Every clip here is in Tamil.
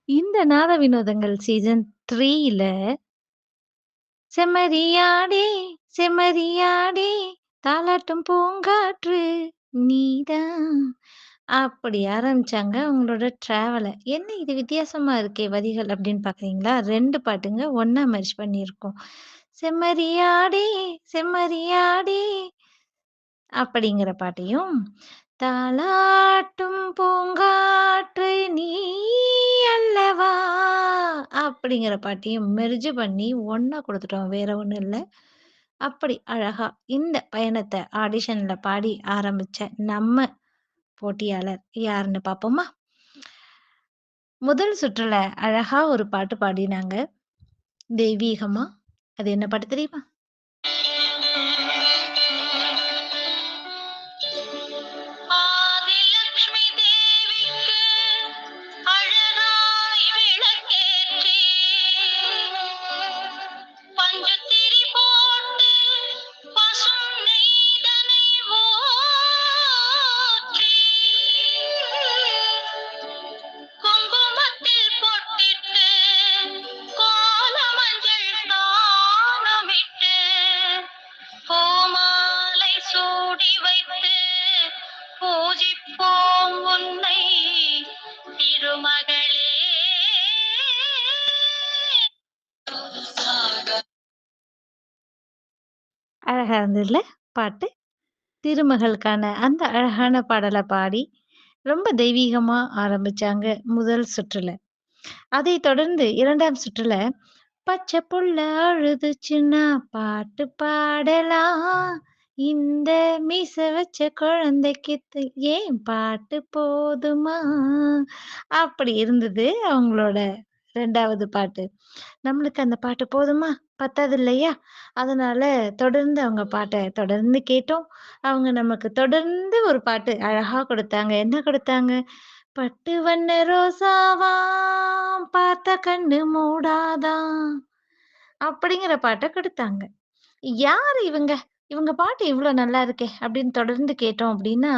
இந்த நாத வினோதங்கள் சீசன் 3ல செம்மறியாடே செம்மறியாடே தாலாட்டும் பூங்காற்று நீதான் அப்படி ஆரம்பிச்சாங்க அவங்களோட ட்ராவல. என்ன இது வித்தியாசமா இருக்கே வரிகள் அப்படின்னு பார்க்குறீங்களா? 2 பாட்டுங்க ஒண்ணா மெர்ஜ் பண்ணியிருக்கோம். செம்மறியாடே செம்மறியாடே அப்படிங்கிற பாட்டையும், தாலாட்டும் பூங்காற்று நீ அல்லவா அப்படிங்கிற பாட்டையும் மெர்ஜ் பண்ணி ஒண்ணா குடுத்துட்டோம். வேற ஒண்ணும் இல்ல. அப்படி அழகா இந்த பயணத்த ஆடிஷன்ல பாடி ஆரம்பிச்ச நம்ம போட்டியாளர் யாருன்னு பார்ப்போமா? முதல் சுற்றுல அழகா ஒரு பாட்டு பாடினாங்க. தெய்வீகமா. அது என்ன பாட்டு தெரியுமா? ஆதிலக்ஷ்மி தேவிக்கு அழகாய் விளக்கேற்றி பஞ்சுத்திரி போட்டு பசும் நெய்தனை ஊற்றி குங்குமத்தில் பொட்டிட்டு கோல மஞ்சள் தானமிட்டு பூமாலை சூடி வைத்து பூஜிப்போம் உன்னை திருமகளே. அழகா இருந்ததுல பாட்டு. திருமகளுக்கான அந்த அழகான பாடல பாடி, ரொம்ப தெய்வீகமா ஆரம்பிச்சாங்க முதல் சுற்றுல. அதைத் தொடர்ந்து 2ஆம் சுற்றுல, "பச்சை புள்ள அழுதுச்சுன்னா பாட்டு பாடலாம். இந்த மீச வச்ச குழந்தைக்கு ஏன் பாட்டு போதுமா?" அப்படி இருந்தது அவங்களோட 2வது பாட்டு. நம்மளுக்கு அந்த பாட்டு போதுமா? பத்தாது இல்லையா? அதனால தொடர்ந்து அவங்க பாட்ட தொடர்ந்து கேட்டோம். அவங்க நமக்கு தொடர்ந்து ஒரு பாட்டு அழகா குடுத்தாங்க. என்ன குடுத்தாங்க? "பட்டு வண்ண ரோசாவாம் பார்த்த கண்ணு மூடாதாம்" அப்படிங்கிற பாட்ட குடுத்தாங்க. யாரு இவங்க? இவங்க பாட்டு இவ்ளோ நல்லா இருக்கே! அப்படின்னு தொடர்ந்து கேட்டோம் அப்படின்னா,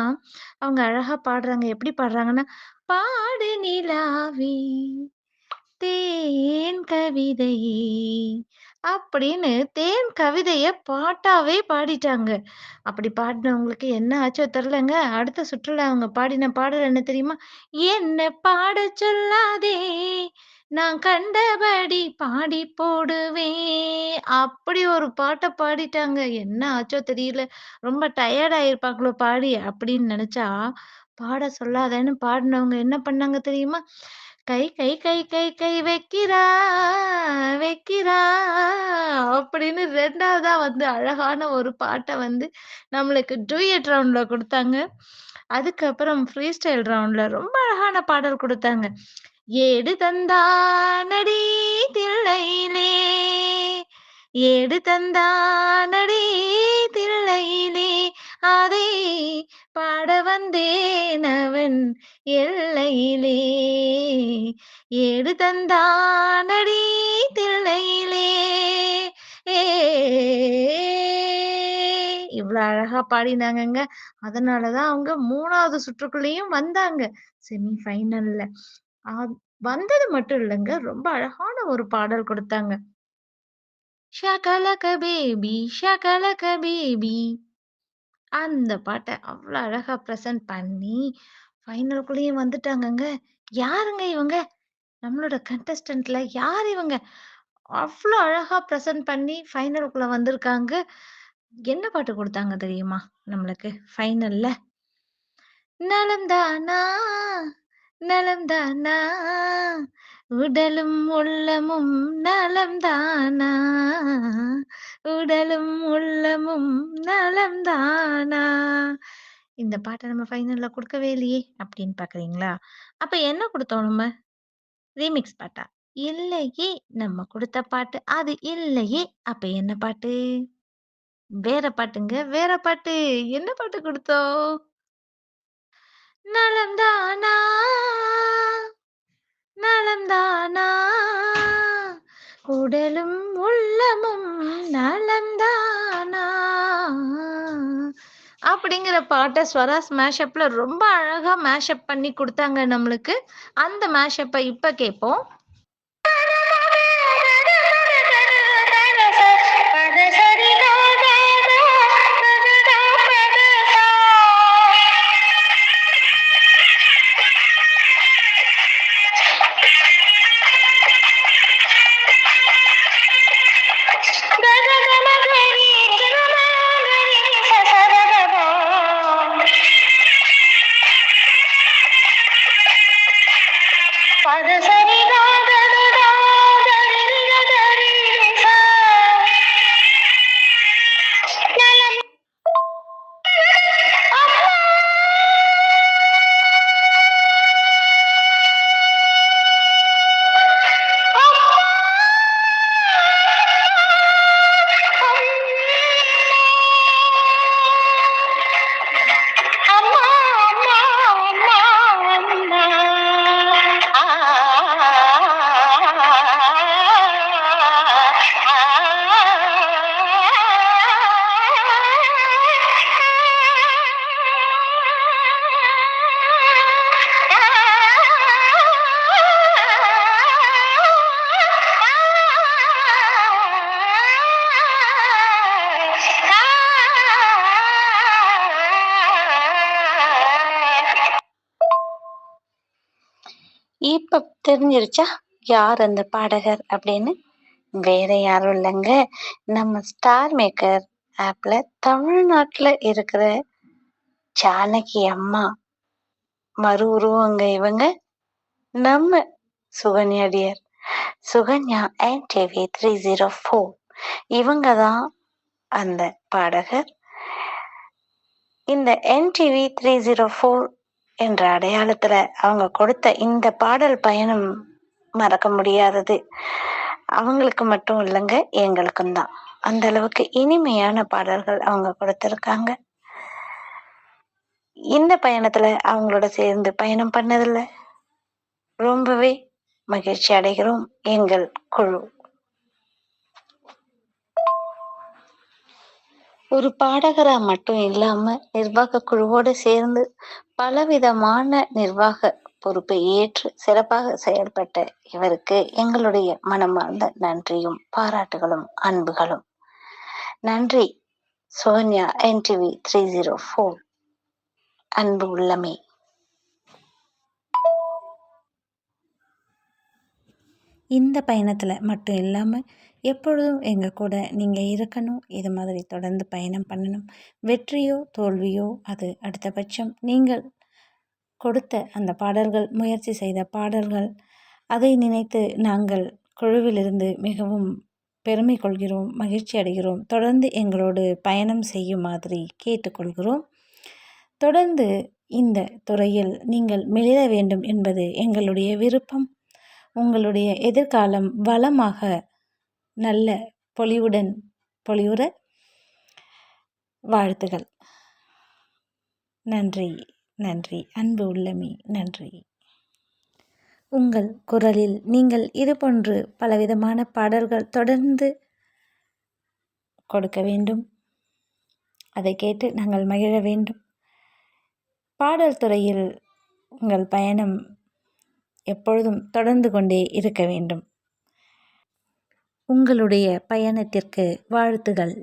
அவங்க அழகா பாடுறாங்க. எப்படி பாடுறாங்கன்னா, "பாடு நிலாவே" தேன் கவிதையே அப்படின்னு தேன் கவிதைய பாட்டாவே பாடிட்டாங்க. அப்படி பாடுனவங்களுக்கு என்ன ஆச்சோ தெரியலங்க. அடுத்த சுற்றுல அவங்க பாடின பாடல் என்ன தெரியுமா? "என்ன பாடச் சொல்லாதே, நான் கண்டபடி பாடி போடுவேன்." அப்படி ஒரு பாட்ட பாடிட்டாங்க. என்ன ஆச்சோ தெரியல. ரொம்ப டயர்ட் ஆயிருப்பாங்களோ பாடி அப்படின்னு நெனச்சா, பாட சொல்லாதேன்னு பாடுனவங்க என்ன பண்ணாங்க தெரியுமா? கை கை கை கை கை வைக்கிறா, வைக்கிறா அப்படின்னு 2வதா வந்து அழகான ஒரு பாட்ட வந்து நம்மளுக்கு டூயட் ரவுண்ட்ல குடுத்தாங்க. அதுக்கப்புறம் ஃப்ரீ ஸ்டைல் ரவுண்ட்ல ரொம்ப அழகான பாடல் குடுத்தாங்க. ஏடு தந்தானடி தில்லையிலே, ஏடு தந்தானடி தில்லையிலே, அதை பாட வந்தேன் அவன் எல்லையிலே. ஏடு தந்தானடி தில்லையிலே. ஏ இவ்ளோ அழகா பாடினாங்கங்க. அதனால தான் அவங்க 3வது சுற்றுக்குள்ளேயும் வந்தாங்க. செமி ஃபைனல்ல. அ வந்தது மட்டும் இல்லங்க. ரொம்ப அழகான ஒரு பாடல் குடுத்தாங்க. ஷகலக பேபி ஷகலக பேபி அந்த பாட்ட அவ்ளோ அழகா பிரசன்ட் பண்ணி, ஃபைனலுக்குள்ளேயும் வந்துட்டாங்கங்க. யாருங்க இவங்க? நம்மளோட கண்டஸ்டன்ட்ல யார் இவங்க? அவ்ளோ அழகா பிரசன்ட் பண்ணி ஃபைனலுக்குள்ள வந்திருக்காங்க. என்ன பாட்டு குடுத்தாங்க தெரியுமா? நம்மளுக்கு ஃபைனல்ல. நலம் தானா நலம் தானா உடலும் உள்ளமும் நலம் தானா உடலும் உள்ளமும் நலம் தானா இந்த பாட்ட நம்ம ஃபைனல்ல குடுக்கவே இல்லையே! அப்படின்னு பார்க்குறீங்களா? அப்ப என்ன குடுத்தோம் நம்ம? ரீமிக்ஸ் பாட்டா? இல்லையே! நம்ம குடுத்த பாட்டு அது இல்லையே! அப்ப என்ன பாட்டு? வேற பாட்டுங்க. வேற பாட்டு. என்ன பாட்டு குடுத்தோம்? நலம் தானா நலம் தானா உடலும் உள்ளமும் நலம் தானா அப்படிங்கிற பாட்ட ஸ்வராஸ் மேஷப்ல ரொம்ப அழகா மேஷப் பண்ணி குடுத்தாங்க நம்மளுக்கு. அந்த மேஷப்ப இப்ப கேட்போம். இப்ப தெரிஞ்சிருச்சா யார் அந்த பாடகர் அப்படின்னு? வேற யாரும் இல்லைங்க, நம்ம ஸ்டார் மேக்கர் ஆப்ல தமிழ்நாட்டுல இருக்கிற ஜானகி அம்மா மறு உருவங்க இவங்க. நம்ம சுகன்யா டியர், சுகன்யா NTV 304 இவங்க தான் அந்த பாடகர். இந்த NTV 304 என்ற அடையாளத்துல அவங்க கொடுத்த இந்த பாடல் பயணம் மறக்க முடியாதது. அவங்களுக்கு மட்டும் இல்லைங்க, எங்களுக்கும் தான். அந்த அளவுக்கு இனிமையான பாடல்கள் அவங்க கொடுத்திருக்காங்க. இந்த பயணத்துல அவங்களோட சேர்ந்து பயணம் பண்ணதில்ல ரொம்பவே மகிழ்ச்சி அடைகிறோம் எங்கள் குழு. ஒரு பாடகரா மட்டும் இல்லாம நிர்வாக குழுவோடு சேர்ந்து பலவிதமான நிர்வாக பொறுப்பை ஏற்று சிறப்பாக செயல்பட்ட இவருக்கு எங்களுடைய மனமார்ந்த நன்றியும் பாராட்டுகளும் அன்புகளும். நன்றி சோனியா NTV 304 அன்பு உள்ளமே. இந்த பயணத்தில் மட்டும் இல்லாமல் எப்பொழுதும் எங்கள் கூட நீங்கள் இருக்கணும். இது மாதிரி தொடர்ந்து பயணம் பண்ணணும். வெற்றியோ தோல்வியோ அது அடுத்தபட்சம். நீங்கள் கொடுத்த அந்த பாடல்கள், முயற்சி செய்த பாடல்கள், அதை நினைத்து நாங்கள் குழுவிலிருந்து மிகவும் பெருமை கொள்கிறோம், மகிழ்ச்சி அடைகிறோம். தொடர்ந்து எங்களோடு பயணம் செய்யும் மாதிரி கேட்டுக்கொள்கிறோம். தொடர்ந்து இந்த துறையில் நீங்கள் மிளிர வேண்டும் என்பது எங்களுடைய விருப்பம். உங்களுடைய எதிர்காலம் வளமாக நல்ல பொலிவுற வாழ்த்துகள். நன்றி நன்றி அன்பு உள்ளமே, நன்றி. உங்கள் குரலில் நீங்கள் இதுபோன்று பலவிதமான பாடல்கள் தொடர்ந்து கொடுக்க வேண்டும். அதை கேட்டு நாங்கள் மகிழ வேண்டும். பாடல் துறையில் உங்கள் பயணம் எப்பொழுதும் தொடர்ந்து கொண்டே இருக்க வேண்டும். உங்களுடைய பயணத்திற்கு வாழ்த்துகள்.